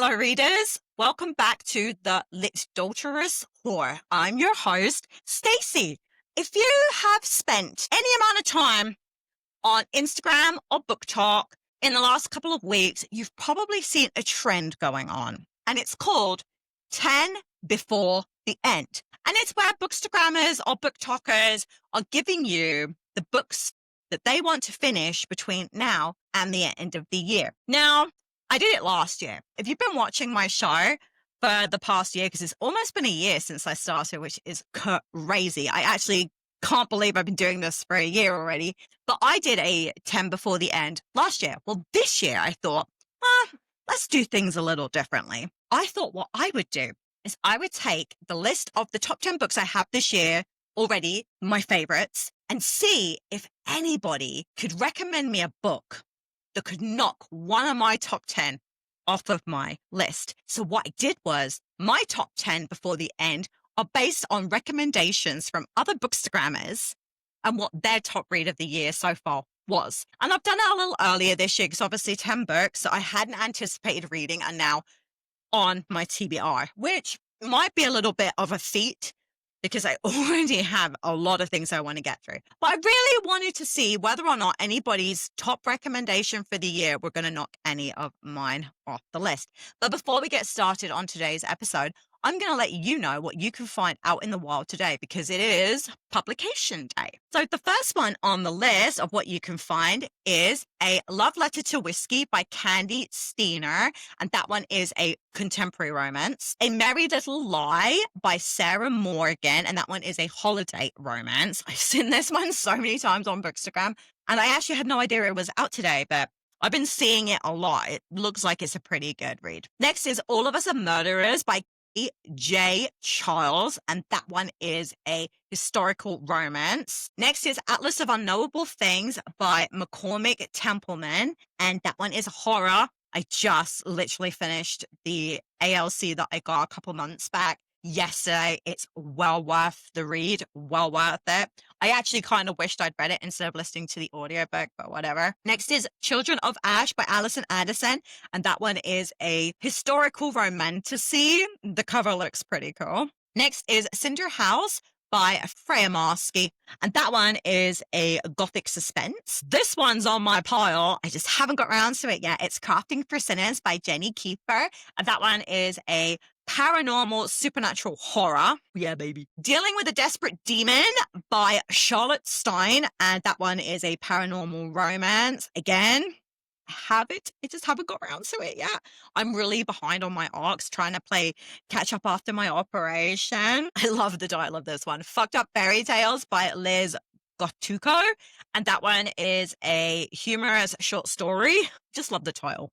Hello, readers. Welcome back to the Litdulterous Whore. I'm your host, Stacey. If you have spent any amount of time on Instagram or Book Talk in the last couple of weeks, you've probably seen a trend going on, and it's called 10 before the end. And it's where Bookstagrammers or Book Talkers are giving you the books that they want to finish between now and the end of the year. Now, I did it last year. If you've been watching my show for the past year, because it's almost been a year since I started, which is crazy. I actually can't believe I've been doing this for a year already. But I did a 10 before the end last year. Well, this year I thought, let's do things a little differently. I thought what I would do is I would take the list of the top 10 books I have this year already, my favorites, and see if anybody could recommend me a book that could knock one of my top 10 off of my list. So what I did was my top 10 before the end are based on recommendations from other Bookstagrammers and what their top read of the year so far was. And I've done it a little earlier this year because obviously 10 books that I hadn't anticipated reading are now on my TBR, which might be a little bit of a feat because I already have a lot of things I want to get through. But I really wanted to see whether or not anybody's top recommendation for the year were going to knock any of mine off the list. But before we get started on today's episode, I'm going to let you know what you can find out in the wild today because it is publication day. So the first one on the list of what you can find is A Love Letter to Whiskey by Candy Steiner. And that one is a contemporary romance. A Merry Little Lie by Sarah Morgan. And that one is a holiday romance. I've seen this one so many times on Bookstagram. And I actually had no idea it was out today, but I've been seeing it a lot. It looks like it's a pretty good read. Next is All of Us Are Murderers by J. Charles, and that one is a historical romance. Next is Atlas of Unknowable Things by McCormick Templeman, and that one is horror. I just literally finished the ALC that I got a couple months back yesterday. It's well worth the read, well worth it. I actually kind of wished I'd read it instead of listening to the audiobook, but whatever. Next is Children of Ash by Alison Addison, and that one is a historical romantasy. The cover looks pretty cool. Next is Cinder House by Freya Marsky, and that one is a gothic suspense. This one's on my pile. I just haven't got around to it yet. It's Crafting for Sinners by Jenny Kiefer, and that one is a paranormal supernatural horror. Yeah, baby. Dealing with a Desperate Demon by Charlotte Stein, and that one is a paranormal romance. Again, I just haven't got around to it yet. I'm really behind on my arcs, trying to catch up after my operation. I love the title of this one. Fucked Up Fairy Tales by Liz Gotuko, and that one is a humorous short story. Just love the title.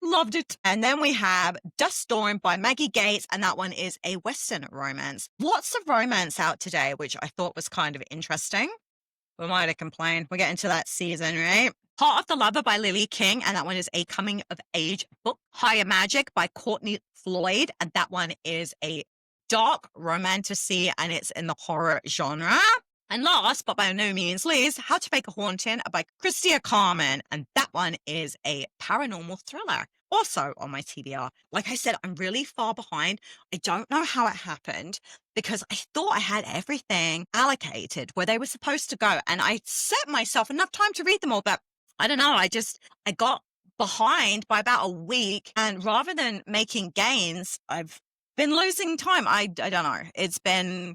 Loved it. And then we have Dust Storm by Maggie Gates, and that one is a Western romance. Lots of romance out today, which I thought was kind of interesting. We might have complained. We're getting to that season, right? Heart of the Lover by Lily King, and that one is a coming of age book. Higher Magic by Courtney Floyd, and that one is a dark romantasy, and it's in the horror genre. And last, but by no means least, How to Fake a Haunting by Christia Carmen, and that one is a paranormal thriller, also on my TBR. Like I said, I'm really far behind. I don't know how it happened because I thought I had everything allocated where they were supposed to go, and I set myself enough time to read them all, but I don't know, I got behind by about a week, and rather than making gains, I've been losing time. I don't know. It's been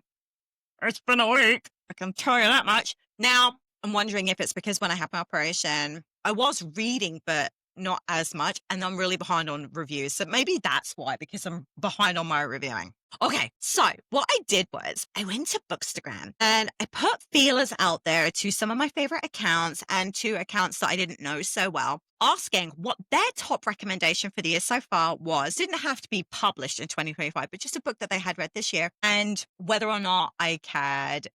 a week. I can tell you that much. Now, I'm wondering if it's because when I had my operation, I was reading, but not as much, and I'm really behind on reviews. So maybe that's why, because I'm behind on my reviewing. Okay, so what I did was I went to Bookstagram and I put feelers out there to some of my favorite accounts and to accounts that I didn't know so well, asking what their top recommendation for the year so far was. Didn't have to be published in 2025, but just a book that they had read this year, and whether or not I could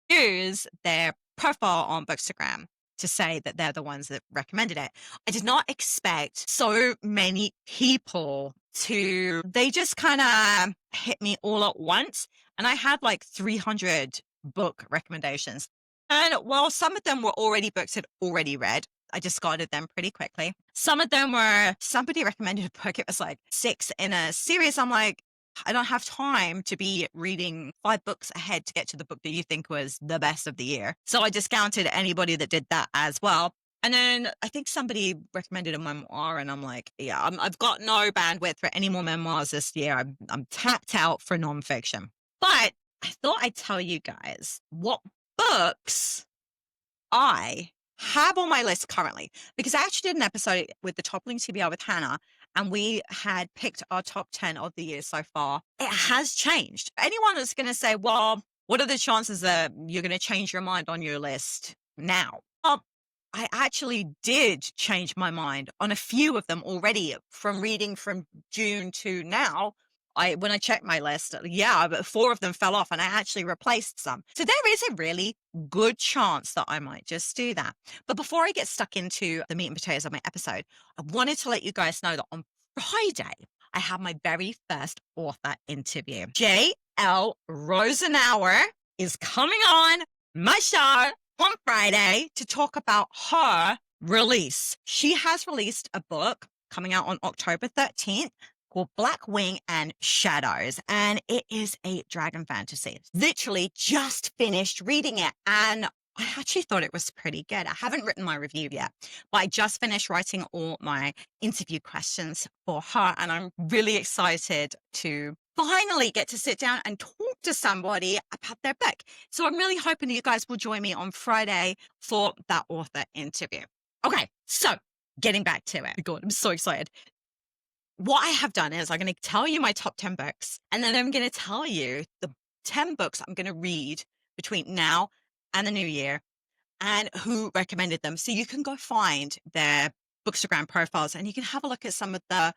use their profile on Bookstagram to say that they're the ones that recommended it. I did not expect so many people they just kind of hit me all at once. And I had like 300 book recommendations. And while some of them were already books I'd already read, I discarded them pretty quickly. Some of them were, somebody recommended a book. It was like 6 in a series. I'm like, I don't have time to be reading 5 books ahead to get to the book that you think was the best of the year. So I discounted anybody that did that as well. And then I think somebody recommended a memoir, and I'm like, yeah, I've got no bandwidth for any more memoirs this year. I'm tapped out for nonfiction. But I thought I'd tell you guys what books I have on my list currently, because I actually did an episode with the Toppling TBR with Hannah, and we had picked our top 10 of the year so far. It has changed. Anyone that's going to say, well, what are the chances that you're going to change your mind on your list now? I actually did change my mind on a few of them already from reading from June to now. When I checked my list, but 4 of them fell off and I actually replaced some. So there is a really good chance that I might just do that. But before I get stuck into the meat and potatoes of my episode, I wanted to let you guys know that on Friday, I have my very first author interview. J.L. Rosenauer is coming on my show on Friday to talk about her release. She has released a book coming out on October 13th called Black Wing and Shadows, and it is a dragon fantasy. Literally just finished reading it, and I actually thought it was pretty good. I haven't written my review yet, but I just finished writing all my interview questions for her, and I'm really excited to finally get to sit down and talk to somebody about their book. So I'm really hoping that you guys will join me on Friday for that author interview. Okay, so getting back to it. God, I'm so excited. What I have done is I'm going to tell you my top 10 books, and then I'm going to tell you the 10 books I'm going to read between now and the new year and who recommended them. So you can go find their Bookstagram profiles and you can have a look at some of the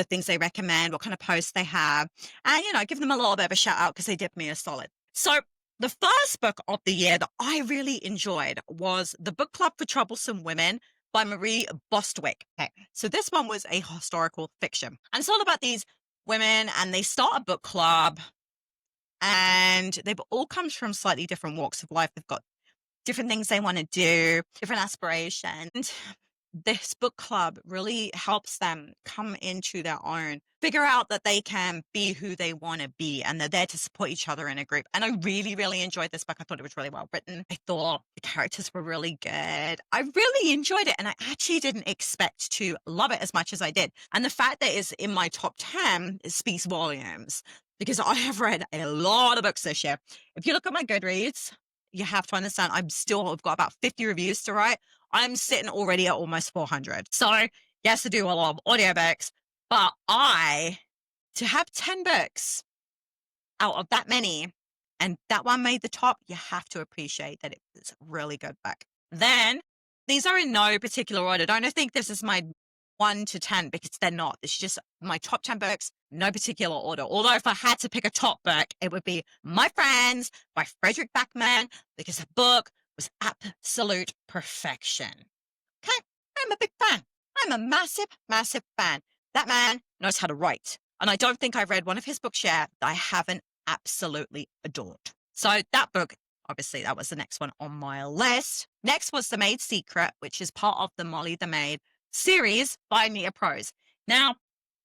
things they recommend, what kind of posts they have, and, give them a little bit of a shout out because they did me a solid. So the first book of the year that I really enjoyed was The Book Club for Troublesome Women by Marie Bostwick. Okay. So this one was a historical fiction. And it's all about these women, and they start a book club, and they've all come from slightly different walks of life. They've got different things they want to do, different aspirations. This book club really helps them come into their own, figure out that they can be who they want to be, and they're there to support each other in a group. And I really, really enjoyed this book. I thought it was really well written. I thought the characters were really good. I really enjoyed it, and I actually didn't expect to love it as much as I did. And the fact that it's in my top 10 speaks volumes, because I have read a lot of books this year. If you look at my Goodreads, you have to understand I've got about 50 reviews to write. I'm sitting already at almost 400. So yes, I do a lot of audiobooks, but to have 10 books out of that many, and that one made the top, you have to appreciate that it's a really good book. Then these are in no particular order. Don't think this is my 1 to 10, because they're not. It's just my top 10 books, no particular order. Although if I had to pick a top book, it would be My Friends by Frederick Backman, because the book was absolute perfection. Okay, I'm a big fan. I'm a massive, massive fan. That man knows how to write. And I don't think I've read one of his books yet that I haven't absolutely adored. So that book, obviously, that was the next one on my list. Next was The Maid's Secret, which is part of the Molly the Maid series by Nia Prose. Now,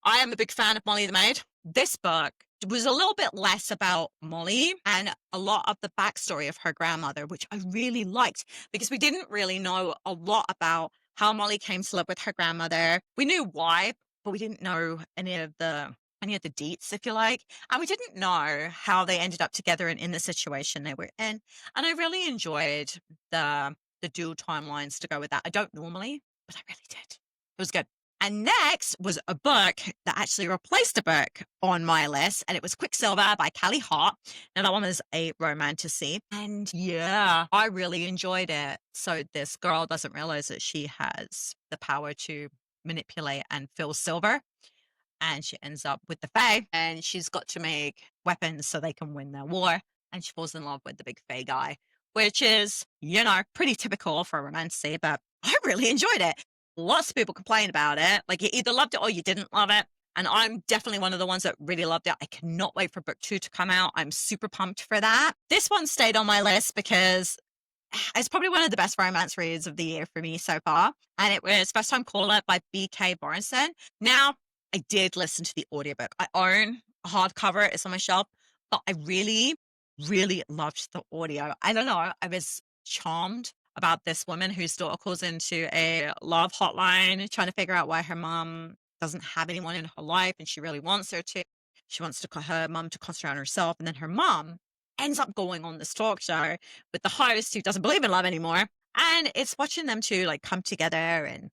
I am a big fan of Molly the Maid. This book was a little bit less about Molly and a lot of the backstory of her grandmother, which I really liked, because we didn't really know a lot about how Molly came to live with her grandmother. We knew why, but we didn't know any of the deets, if you like. And we didn't know how they ended up together and in the situation they were in. And I really enjoyed the dual timelines to go with that. I don't normally, but I really did. It was good. And next was a book that actually replaced a book on my list, and it was Quicksilver by Callie Hart. Now, that one was a romantasy, and yeah, I really enjoyed it. So this girl doesn't realize that she has the power to manipulate and fill silver, and she ends up with the Fae, and she's got to make weapons so they can win their war, and she falls in love with the big Fae guy, which is, pretty typical for a romantasy, but I really enjoyed it. Lots of people complain about it. Like, you either loved it or you didn't love it. And I'm definitely one of the ones that really loved it. I cannot wait for book 2 to come out. I'm super pumped for that. This one stayed on my list because it's probably one of the best romance reads of the year for me so far. And it was First Time Caller by B.K. Borenson. Now, I did listen to the audiobook. I own a hardcover. It's on my shelf. But I really, really loved the audio. I don't know. I was charmed about this woman whose daughter calls into a love hotline trying to figure out why her mom doesn't have anyone in her life and she really wants her to. She wants to her mom to concentrate on herself. And then her mom ends up going on this talk show with the host who doesn't believe in love anymore. And it's watching them two like come together and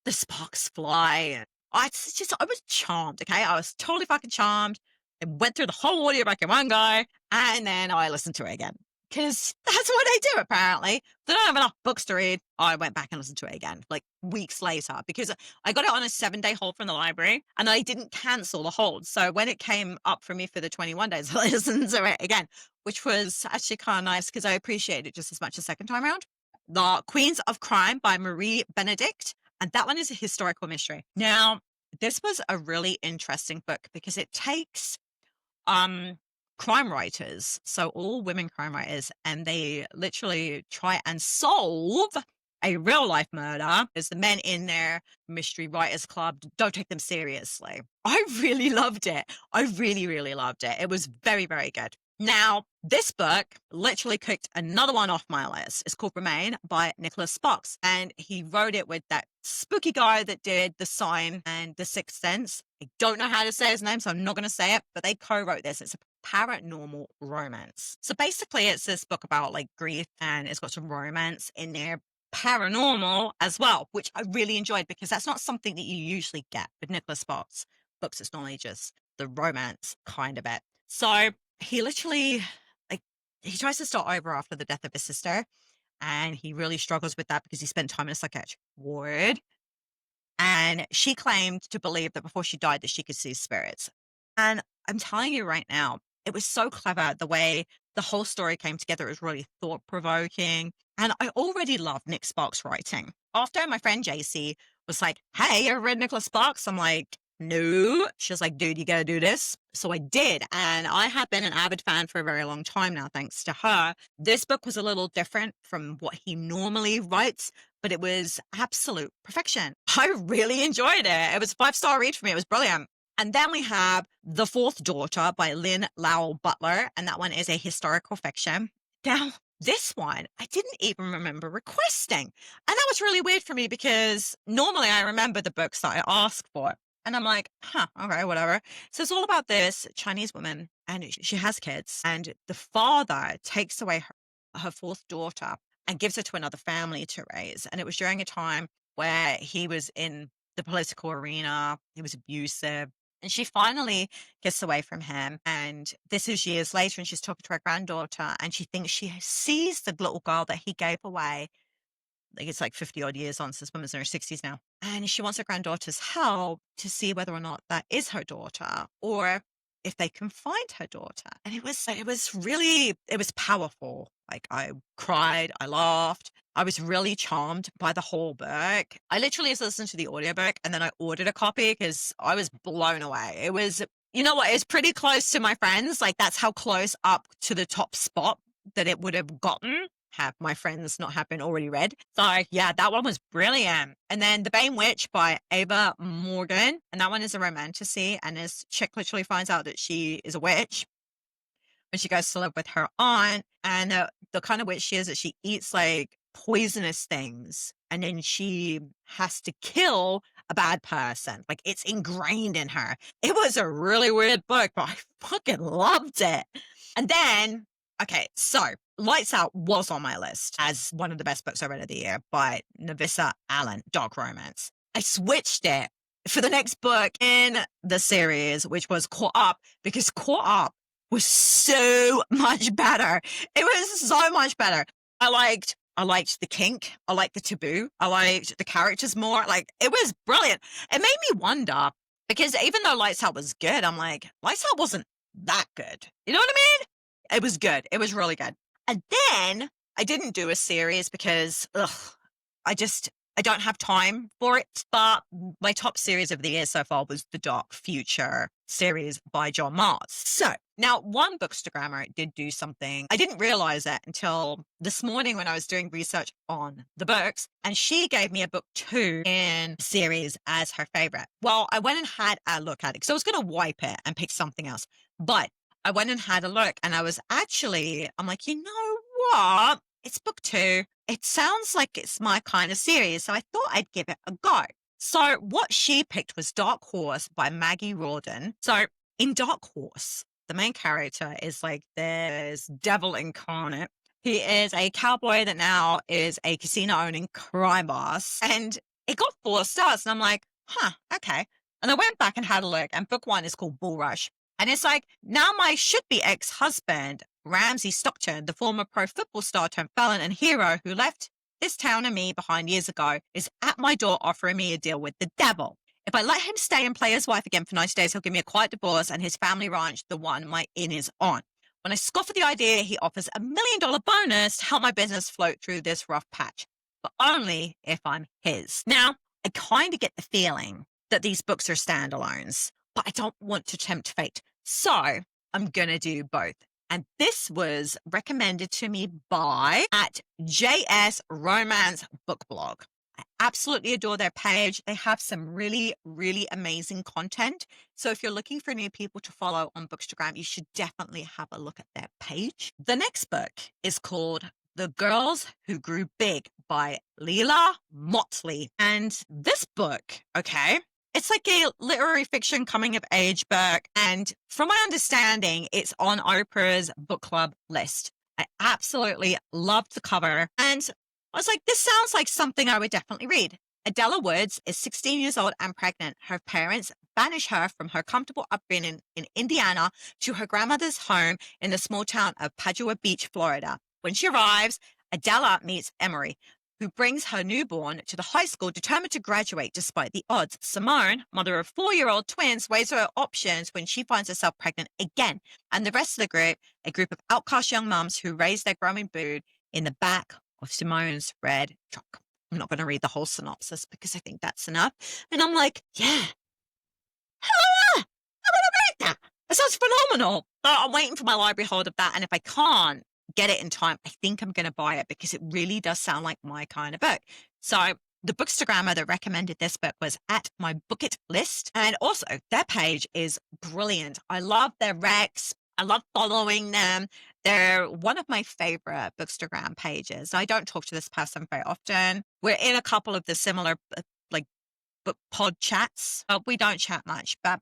the sparks fly. And it's just, I was charmed. Okay. I was totally fucking charmed. I went through the whole audiobook in one go. And then I listened to it again. Because that's what I do, apparently. If I don't have enough books to read, I went back and listened to it again, like weeks later, because I got it on a 7-day hold from the library and I didn't cancel the hold. So when it came up for me for the 21 days, I listened to it again, which was actually kind of nice because I appreciate it just as much a second time around. The Queens of Crime by Marie Benedict. And that one is a historical mystery. Now, this was a really interesting book because it takes crime writers, so all women crime writers, and they literally try and solve a real life murder. There's the men in their mystery writers club. Don't take them seriously. I really loved it. I really, really loved it. It was very, very good. Now, this book literally kicked another one off my list. It's called Remain by Nicholas Sparks. And he wrote it with that spooky guy that did The Sign and The Sixth Sense. I don't know how to say his name, so I'm not going to say it, but they co-wrote this. It's a paranormal romance. So basically it's this book about like grief and it's got some romance in there, paranormal as well, which I really enjoyed because that's not something that you usually get with Nicholas Sparks books. It's normally just the romance kind of it. So he literally, like, he tries to start over after the death of his sister and he really struggles with that because he spent time in a psychiatric ward. And she claimed to believe that before she died that she could see spirits. And I'm telling you right now, it was so clever the way the whole story came together. It was really thought-provoking. And I already love Nick Sparks' writing. After my friend JC was like, hey, you ever read Nicholas Sparks? I'm like, no. She was like, dude, you gotta do this. So I did. And I have been an avid fan for a very long time now, thanks to her. This book was a little different from what he normally writes, but it was absolute perfection. I really enjoyed it. It was a 5-star read for me. It was brilliant. And then we have The Fourth Daughter by Lynn Lowell Butler. And that one is a historical fiction. Now, this one, I didn't even remember requesting. And that was really weird for me because normally I remember the books that I ask for. And I'm like, okay, whatever. So it's all about this Chinese woman and she has kids and the father takes away her fourth daughter and gives her to another family to raise. And it was during a time where he was in the political arena. He was abusive. And she finally gets away from him. And this is years later and she's talking to her granddaughter and she thinks she sees the little girl that he gave away. Like it's like 50 odd years on, so this woman's in her 60s now. And she wants her granddaughter's help to see whether or not that is her daughter or if they can find her daughter. And it was powerful. Like I cried, I laughed. I was really charmed by the whole book. I literally just listened to the audiobook and then I ordered a copy because I was blown away. It was, you know what, it's pretty close to my friends. Like that's how close up to the top spot that it would have gotten have my friends not have been already read. So yeah, that one was brilliant. And then The Bane Witch by Ava Morgan. And that one is a romantasy. And this chick literally finds out that she is a witch when she goes to live with her aunt. And the kind of witch she is that she eats like poisonous things. And then she has to kill a bad person. Like it's ingrained in her. It was a really weird book, but I fucking loved it. And then, okay, so Lights Out was on my list as one of the best books I read of the year by Navissa Allen, Dark Romance. I switched it for the next book in the series, which was Caught Up, because Caught Up was so much better. It was so much better. I liked the kink. I liked the taboo. I liked the characters more. Like, it was brilliant. It made me wonder, because even though Lights Out was good, I'm like, Lights Out wasn't that good. You know what I mean? It was good. It was really good. And then I didn't do a series because, I just I don't have time for it, but my top series of the year so far was the Dark Future series by John Mars. So now one Bookstagrammer did do something. I didn't realize it until this morning when I was doing research on the books, and she gave me a book 2 in the series as her favorite. Well, I went and had a look at it because I was going to wipe it and pick something else, but I went and had a look and I'm like, you know what? It's book 2. It sounds like it's my kind of series, so I thought I'd give it a go. So what she picked was Dark Horse by Maggie Rawdon. So in Dark Horse, the main character is like this devil incarnate. He is a cowboy that now is a casino-owning crime boss. And it got 4 stars. And I'm like, okay. And I went back and had a look. And book 1 is called Bull Rush. And it's like, now my should-be ex-husband, Ramsey Stockton, the former pro football star turned felon and hero who left this town and me behind years ago, is at my door offering me a deal with the devil. If I let him stay and play his wife again for 90 days, he'll give me a quiet divorce and his family ranch, the one my inn is on. When I scoff at the idea, he offers $1 million bonus to help my business float through this rough patch, but only if I'm his. Now, I kind of get the feeling that these books are standalones, but I don't want to tempt fate. So I'm going to do both. And this was recommended to me by at JS Romance Book Blog. I absolutely adore their page. They have some really, really amazing content. So if you're looking for new people to follow on Bookstagram, you should definitely have a look at their page. The next book is called The Girls Who Grew Big by Leila Motley. And this book, okay, it's like a literary fiction coming of age book. And from my understanding, it's on Oprah's book club list. I absolutely loved the cover. And I was like, this sounds like something I would definitely read. Adela Woods is 16 years old and pregnant. Her parents banish her from her comfortable upbringing in Indiana to her grandmother's home in the small town of Padua Beach, Florida. When she arrives, Adela meets Emery, who brings her newborn to the high school determined to graduate despite the odds. Simone, mother of 4-year-old twins, weighs her options when she finds herself pregnant again. And the rest of the group, a group of outcast young mums who raise their growing brood in the back of Simone's red truck. I'm not going to read the whole synopsis because I think that's enough. And I'm like, yeah, hell yeah, I'm going to read that. It sounds phenomenal. I'm waiting for my library hold of that. And if I can't get it in time, I think I'm going to buy it because it really does sound like my kind of book. So the Bookstagrammer that recommended this book was at my book it list. And also their page is brilliant. I love their recs. I love following them. They're one of my favorite Bookstagram pages. I don't talk to this person very often. We're in a couple of the similar like book pod chats. We don't chat much, but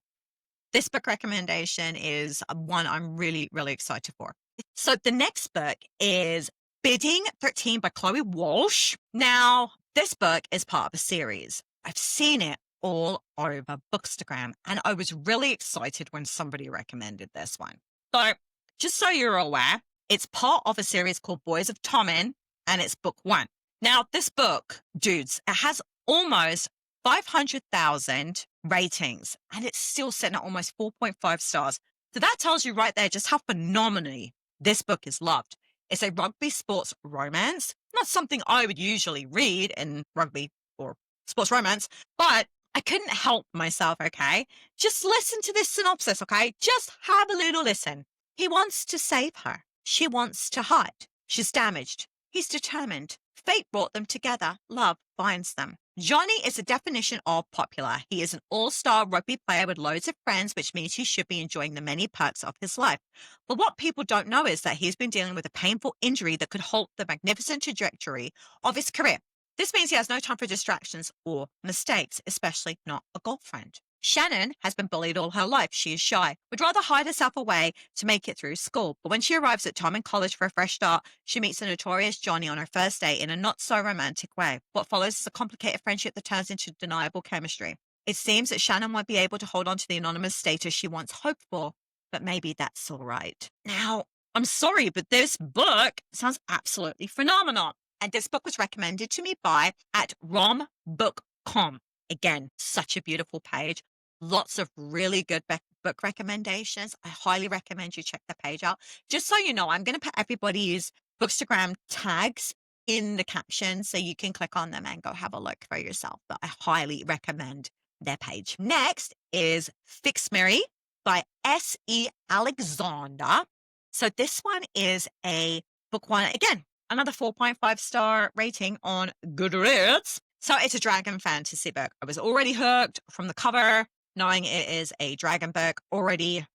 this book recommendation is one I'm really, really excited for. So the next book is Bidding 13 by Chloe Walsh. Now, this book is part of a series. I've seen it all over Bookstagram, and I was really excited when somebody recommended this one. So just so you're aware, it's part of a series called Boys of Tommen, and it's book 1. Now, this book, dudes, it has almost 500,000 ratings, and it's still sitting at almost 4.5 stars. So that tells you right there just how phenomenally this book is loved. It's a rugby sports romance, not something I would usually read in rugby or sports romance, but I couldn't help myself, okay? Just listen to this synopsis, okay? Just have a little listen. He wants to save her. She wants to hide. She's damaged. He's determined. Fate brought them together. Love binds them. Johnny is a definition of popular. He is an all-star rugby player with loads of friends, which means he should be enjoying the many perks of his life. But what people don't know is that he's been dealing with a painful injury that could halt the magnificent trajectory of his career. This means he has no time for distractions or mistakes, especially not a girlfriend. Shannon has been bullied all her life. She is shy, would rather hide herself away to make it through school. But when she arrives at Tommen College for a fresh start, she meets the notorious Johnny on her first date in a not-so-romantic way. What follows is a complicated friendship that turns into undeniable chemistry. It seems that Shannon won't be able to hold on to the anonymous status she once hoped for, but maybe that's all right. Now, I'm sorry, but this book sounds absolutely phenomenal. And this book was recommended to me by at rombook.com. Again, such a beautiful page. Lots of really good book recommendations. I highly recommend you check the page out. Just so you know, I'm going to put everybody's Bookstagram tags in the caption so you can click on them and go have a look for yourself. But I highly recommend their page. Next is Fix Mary by S.E. Alexander. So this one is a book one. Again, another 4.5-star rating on Goodreads. So it's a dragon fantasy book. I was already hooked from the cover, knowing it is a dragon book, already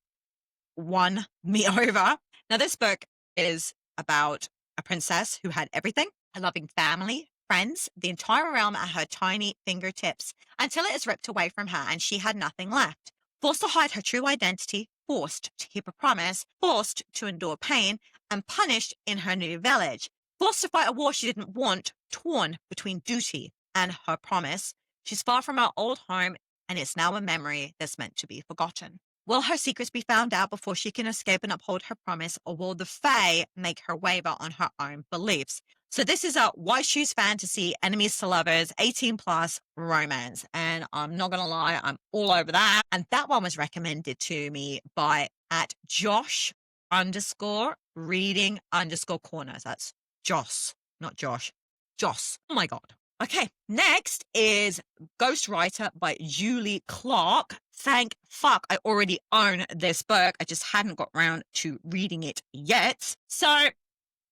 won me over. Now, this book is about a princess who had everything, a loving family, friends, the entire realm at her tiny fingertips, until it is ripped away from her and she had nothing left. Forced to hide her true identity, forced to keep a promise, forced to endure pain, and punished in her new village. Forced to fight a war she didn't want, torn between duty and her promise. She's far from her old home, and it's now a memory that's meant to be forgotten. Will her secrets be found out before she can escape and uphold her promise, or will the Fae make her waver on her own beliefs? So this is a white shoes fantasy, enemies to lovers, 18 plus romance. And I'm not going to lie, I'm all over that. And that one was recommended to me by @Josh_reading_corners. That's Joss, not Josh. Joss. Oh my God. Okay, next is Ghostwriter by Julie Clark. Thank fuck I already own this book. I just hadn't got around to reading it yet. So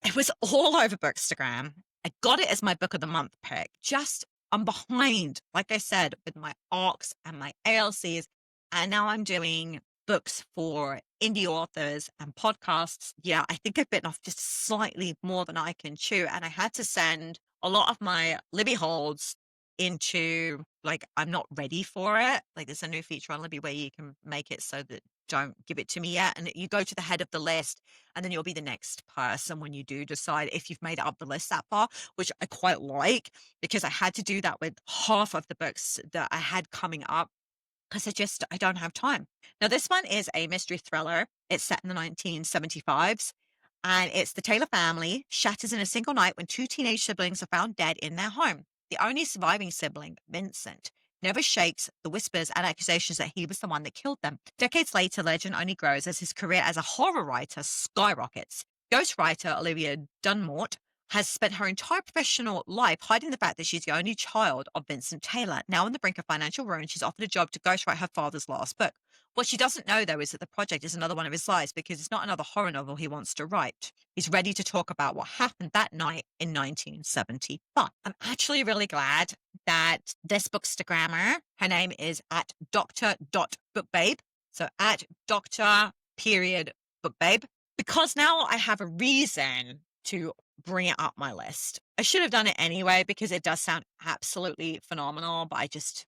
it was all over Bookstagram. I got it as my book of the month pick. I'm behind, like I said, with my ARCs and my ALCs. And now I'm doing books for indie authors and podcasts. Yeah, I think I've bitten off just slightly more than I can chew. And I had to send a lot of my Libby holds into, like, I'm not ready for it. Like, there's a new feature on Libby where you can make it so that don't give it to me yet. And you go to the head of the list, and then you'll be the next person when you do decide if you've made it up the list that far, which I quite like, because I had to do that with half of the books that I had coming up, because I don't have time. Now, this one is a mystery thriller. It's set in the 1975s. And it's the Taylor family shatters in a single night when two teenage siblings are found dead in their home. The only surviving sibling, Vincent, never shakes the whispers and accusations that he was the one that killed them. Decades later, legend only grows as his career as a horror writer skyrockets. Ghostwriter Olivia Dunmort has spent her entire professional life hiding the fact that she's the only child of Vincent Taylor. Now on the brink of financial ruin, she's offered a job to ghostwrite her father's last book. What she doesn't know, though, is that the project is another one of his lies, because it's not another horror novel he wants to write. He's ready to talk about what happened that night in 1975. I'm actually really glad that this Bookstagrammer, her name is @Dr.Bookbabe, so @Dr.Bookbabe, because now I have a reason to bring it up my list. I should have done it anyway, because it does sound absolutely phenomenal, but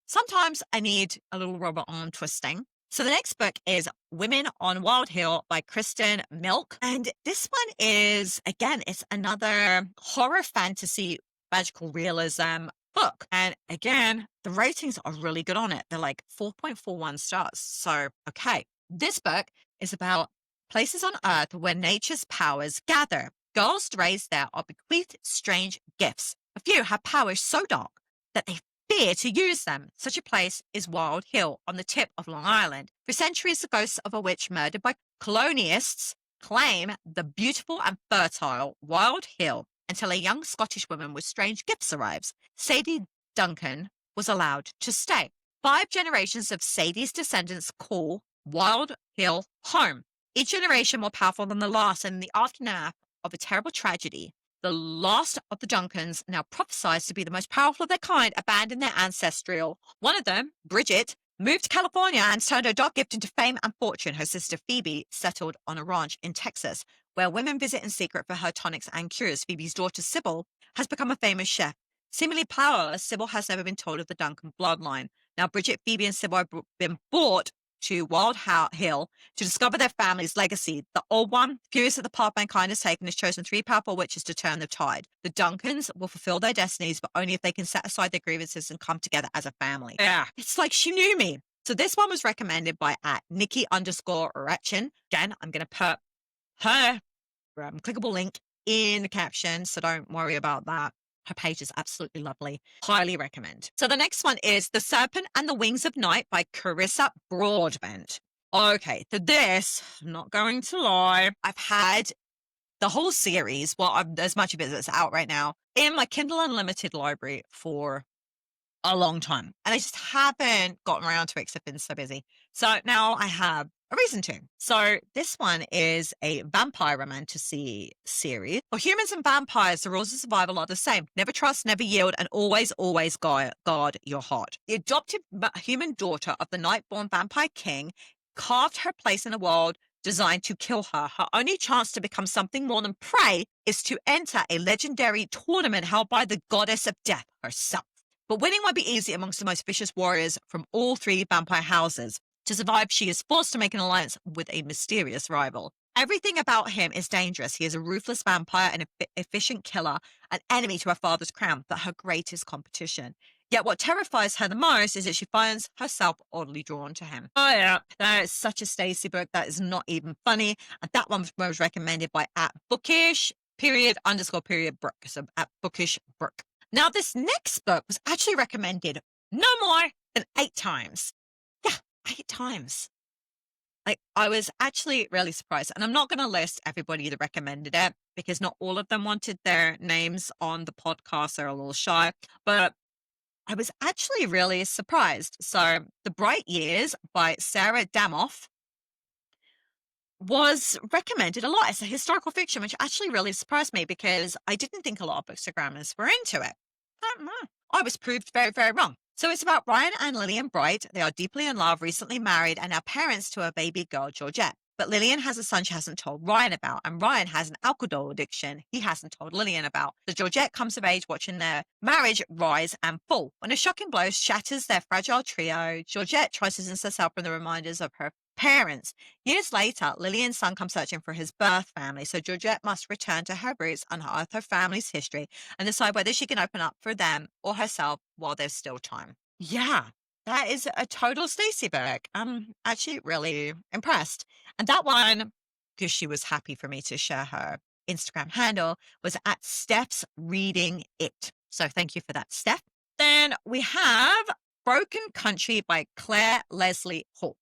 sometimes I need a little rubber arm twisting. So the next book is Women on Wild Hill by Kristen Milk. And this one is, again, it's another horror fantasy magical realism book. And again, the ratings are really good on it. They're like 4.41 stars. So, okay. This book is about places on Earth where nature's powers gather. Girls raised there are bequeathed strange gifts. A few have powers so dark that they fear to use them. Such a place is Wild Hill on the tip of Long Island. For centuries, the ghosts of a witch murdered by colonialists claim the beautiful and fertile Wild Hill until a young Scottish woman with strange gifts arrives. Sadie Duncan was allowed to stay. 5 generations of Sadie's descendants call Wild Hill home. Each generation more powerful than the last, and in the aftermath of a terrible tragedy, the last of the Duncans, now prophesied to be the most powerful of their kind, abandoned their ancestral. One of them, Bridget, moved to California and turned her dark gift into fame and fortune. Her sister Phoebe settled on a ranch in Texas, where women visit in secret for her tonics and cures. Phoebe's daughter Sybil has become a famous chef. Seemingly powerless, Sybil has never been told of the Duncan bloodline. Now Bridget, Phoebe, and Sybil have been brought to Wild Hill to discover their family's legacy. The old one, furious at the path mankind has taken, has chosen 3 powerful witches to turn the tide. The Duncans will fulfill their destinies, but only if they can set aside their grievances and come together as a family. Yeah, it's like she knew me. So this one was recommended by @Nikki_Ratchin. Again, I'm going to put her clickable link in the caption, so don't worry about that. Her page is absolutely lovely. Highly recommend. So the next one is The Serpent and the Wings of Night by Carissa Broadbent. Okay, so this, I'm not going to lie, I've had the whole series, well, as much of it as out right now, in my Kindle Unlimited library for a long time. And I just haven't gotten around to it because I've been so busy. So now I have a reason to. So this one is a vampire romantasy series. For humans and vampires, the rules of survival are the same. Never trust, never yield, and always, always guard your heart. The adopted human daughter of the night-born vampire king carved her place in a world designed to kill her. Her only chance to become something more than prey is to enter a legendary tournament held by the goddess of death herself. But winning won't be easy amongst the most vicious warriors from all three vampire houses. To survive, she is forced to make an alliance with a mysterious rival. Everything about him is dangerous. He is a ruthless vampire, an efficient killer, an enemy to her father's crown, but her greatest competition. Yet what terrifies her the most is that she finds herself oddly drawn to him. Oh yeah, that is such a Stacey book. That is not even funny. And that one was recommended by @bookish_Brooke. So @bookishbrooke. Now this next book was actually recommended no more than 8 times. Yeah, 8 times. Like, I was actually really surprised. And I'm not going to list everybody that recommended it because not all of them wanted their names on the podcast. They're a little shy. But I was actually really surprised. So The Bright Years by Sarah Damoff was recommended a lot. It's a historical fiction, which actually really surprised me because I didn't think a lot of bookstagrammers were into it. I was proved very, very wrong. So it's about Ryan and Lillian Bright. They are deeply in love, recently married, and are parents to a baby girl, Georgette. But Lillian has a son she hasn't told Ryan about, and Ryan has an alcohol addiction he hasn't told Lillian about. So Georgette comes of age watching their marriage rise and fall. When a shocking blow shatters their fragile trio, Georgette tries to distance herself from the reminders of her parents. Years later, Lillian's son comes searching for his birth family, so Georgette must return to her roots, unearth her family's history, and decide whether she can open up for them or herself while there's still time. Yeah, that is a total Stacey book. I'm actually really impressed. And that one, because she was happy for me to share her Instagram handle, was @Steph's Reading It. So thank you for that, Steph. Then we have Broken Country by Claire Leslie Hall.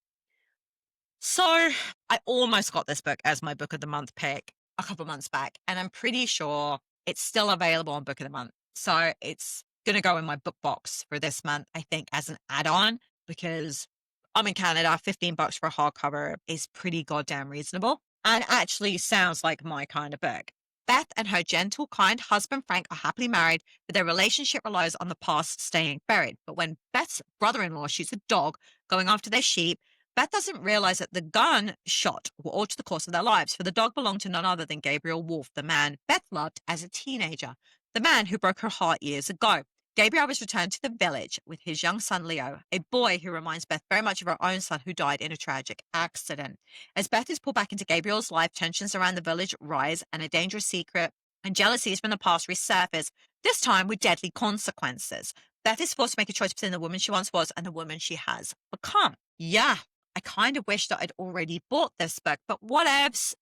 So I almost got this book as my book of the month pick a couple months back, and I'm pretty sure it's still available on book of the month. So it's going to go in my book box for this month, I think, as an add-on, because I'm in Canada. $15 for a hardcover is pretty goddamn reasonable and actually sounds like my kind of book. Beth and her gentle, kind husband Frank are happily married, but their relationship relies on the past staying buried. But when Beth's brother-in-law shoots a dog going after their sheep, Beth doesn't realize that the gun shot will alter the course of their lives, for the dog belonged to none other than Gabriel Wolfe, the man Beth loved as a teenager, the man who broke her heart years ago. Gabriel was returned to the village with his young son Leo, a boy who reminds Beth very much of her own son who died in a tragic accident. As Beth is pulled back into Gabriel's life, tensions around the village rise and a dangerous secret and jealousies from the past resurface, this time with deadly consequences. Beth is forced to make a choice between the woman she once was and the woman she has become. Yeah, I kind of wish that I'd already bought this book, but whatevs.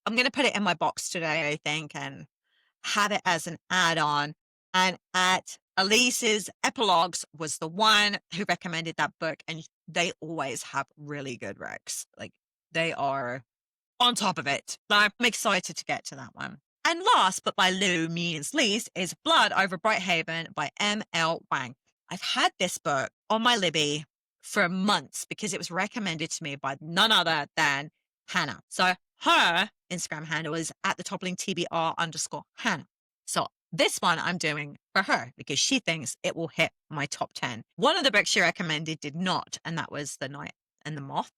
I'm going to put it in my box today, I think, and have it as an add-on. And @Elise's Epilogues was the one who recommended that book, and they always have really good recs. Like, they are on top of it. I'm excited to get to that one. And last, but by no means least, is Blood Over Brighthaven by M.L. Wang. I've had this book on my Libby for months because it was recommended to me by none other than Hannah. So her Instagram handle is @theToppling_TBR_Hannah. So this one I'm doing for her because she thinks it will hit my top 10. One of the books she recommended did not, and that was The Night and the Moth.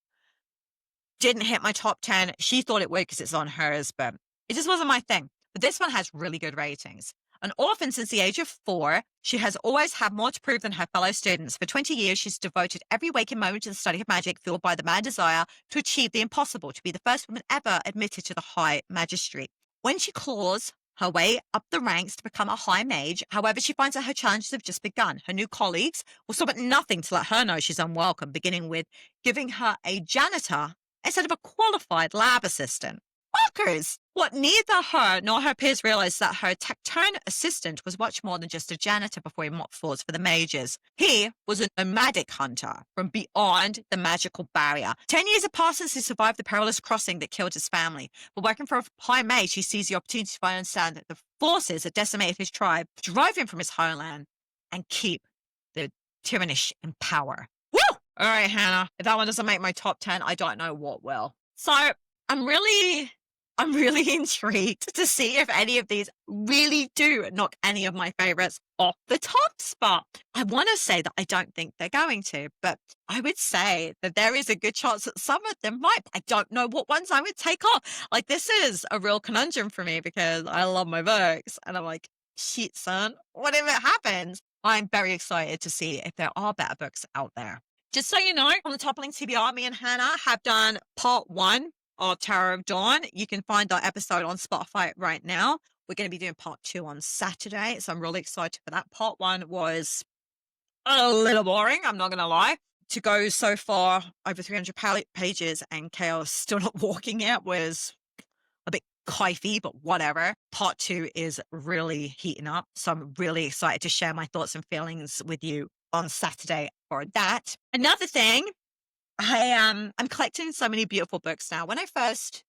Didn't hit my top 10. She thought it would because it's on hers, but it just wasn't my thing. But this one has really good ratings. An orphan since the age of 4, she has always had more to prove than her fellow students. For 20 years, she's devoted every waking moment to the study of magic, fueled by the mad desire to achieve the impossible, to be the first woman ever admitted to the high magistracy. When she claws her way up the ranks to become a high mage, however, she finds that her challenges have just begun. Her new colleagues will stop at nothing to let her know she's unwelcome, beginning with giving her a janitor instead of a qualified lab assistant. Workers. What neither her nor her peers realized that her tactone assistant was much more than just a janitor before he mopped floors for the mages. He was a nomadic hunter from beyond the magical barrier. 10 years have passed since he survived the perilous crossing that killed his family. But working for a high mage, he sees the opportunity to understand that the forces that decimated his tribe drive him from his homeland and keep the tyrannish in power. Woo! All right, Hannah. If that one doesn't make my top 10, I don't know what will. So I'm really intrigued to see if any of these really do knock any of my favorites off the top spot. I want to say that I don't think they're going to, but I would say that there is a good chance that some of them might. I don't know what ones I would take off. Like, this is a real conundrum for me because I love my books and I'm like, shit, son, what if it happens? I'm very excited to see if there are better books out there. Just so you know, on the top link TBR, me and Hannah have done part 1 of Tower of Dawn. You can find that episode on Spotify right now. We're going to be doing part 2 on Saturday, so I'm really excited for that. Part 1 was a little boring, I'm not going to lie. To go so far, over 300 pages, and Chaos still not walking out was a bit kifey, but whatever. Part 2 is really heating up, so I'm really excited to share my thoughts and feelings with you on Saturday for that. Another thing, I'm collecting so many beautiful books now. When I first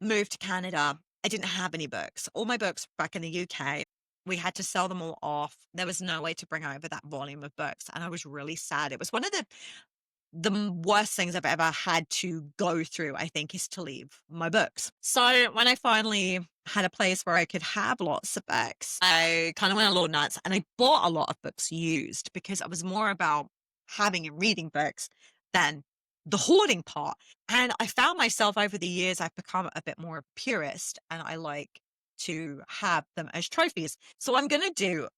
moved to Canada, I didn't have any books. All my books were back in the UK. We had to sell them all off. There was no way to bring over that volume of books, and I was really sad. It was one of the worst things I've ever had to go through, I think, is to leave my books. So when I finally had a place where I could have lots of books, I kind of went a little nuts, and I bought a lot of books used because I was more about having and reading books than the hoarding part. And I found myself over the years, I've become a bit more purist and I like to have them as trophies. So I'm going to do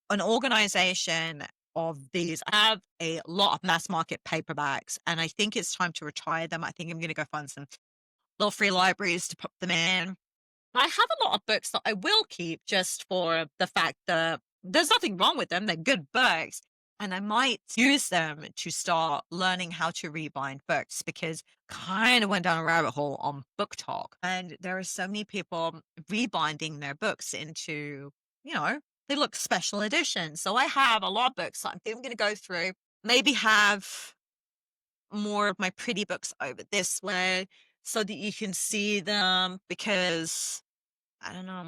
an organization of these. I have a lot of mass market paperbacks and I think it's time to retire them. I think I'm going to go find some little free libraries to put them in. I have a lot of books that I will keep just for the fact that there's nothing wrong with them. They're good books. And I might use them to start learning how to rebind books because kind of went down a rabbit hole on Book Talk. And there are so many people rebinding their books into, they look special editions. So I have a lot of books that I'm going to go through, maybe have more of my pretty books over this way so that you can see them because I don't know,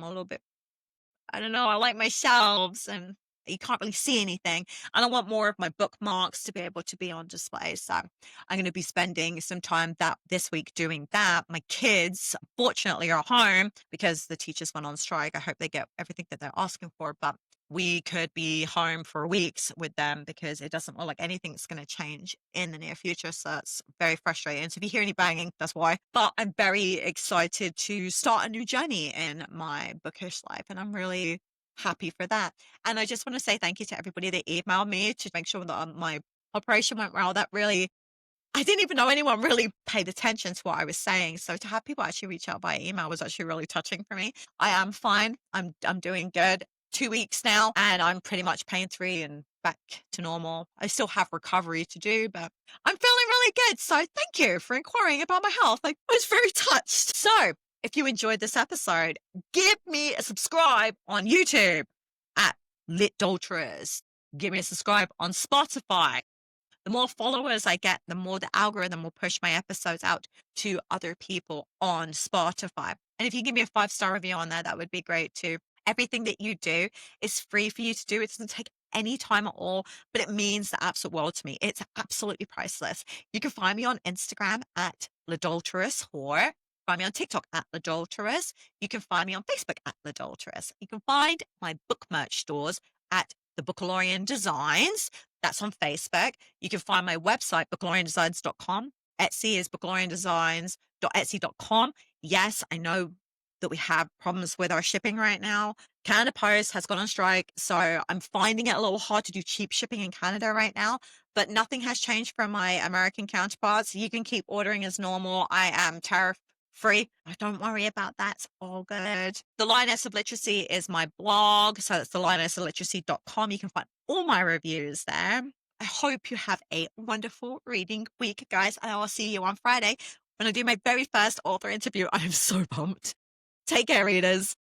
I like my shelves and you can't really see anything. And I want more of my bookmarks to be able to be on display. So I'm going to be spending some time this week doing that. My kids, fortunately, are home because the teachers went on strike. I hope they get everything that they're asking for, but we could be home for weeks with them because it doesn't look like anything's going to change in the near future. So it's very frustrating. So if you hear any banging, that's why. But I'm very excited to start a new journey in my bookish life. And I'm really happy for that. And I just want to say thank you to everybody that emailed me to make sure that my operation went well. I didn't even know anyone really paid attention to what I was saying. So to have people actually reach out by email was actually really touching for me. I am fine. I'm doing good. 2 weeks now and I'm pretty much pain-free and back to normal. I still have recovery to do, but I'm feeling really good. So thank you for inquiring about my health. I was very touched. So if you enjoyed this episode, give me a subscribe on YouTube at Litdulterous. Give me a subscribe on Spotify. The more followers I get, the more the algorithm will push my episodes out to other people on Spotify. And if you give me a 5-star review on there, that would be great too. Everything that you do is free for you to do. It doesn't take any time at all, but it means the absolute world to me. It's absolutely priceless. You can find me on Instagram at Litdulterous Whore. Find me on TikTok at Litdulterous. You can find me on Facebook at Litdulterous. You can find my book merch stores at the Bookalorian Designs. That's on Facebook. You can find my website, bookaloriandesigns.com. Etsy is bookaloriandesigns.etsy.com. Yes, I know that we have problems with our shipping right now. Canada Post has gone on strike, so I'm finding it a little hard to do cheap shipping in Canada right now, but nothing has changed from my American counterparts. You can keep ordering as normal. I am tariff-free. Don't worry about that. It's all good. The Lioness of Literacy is my blog, so it's thelionessofliteracy.com. You can find all my reviews there. I hope you have a wonderful reading week, guys, and I will see you on Friday when I do my very first author interview. I'm so pumped. Take care, readers.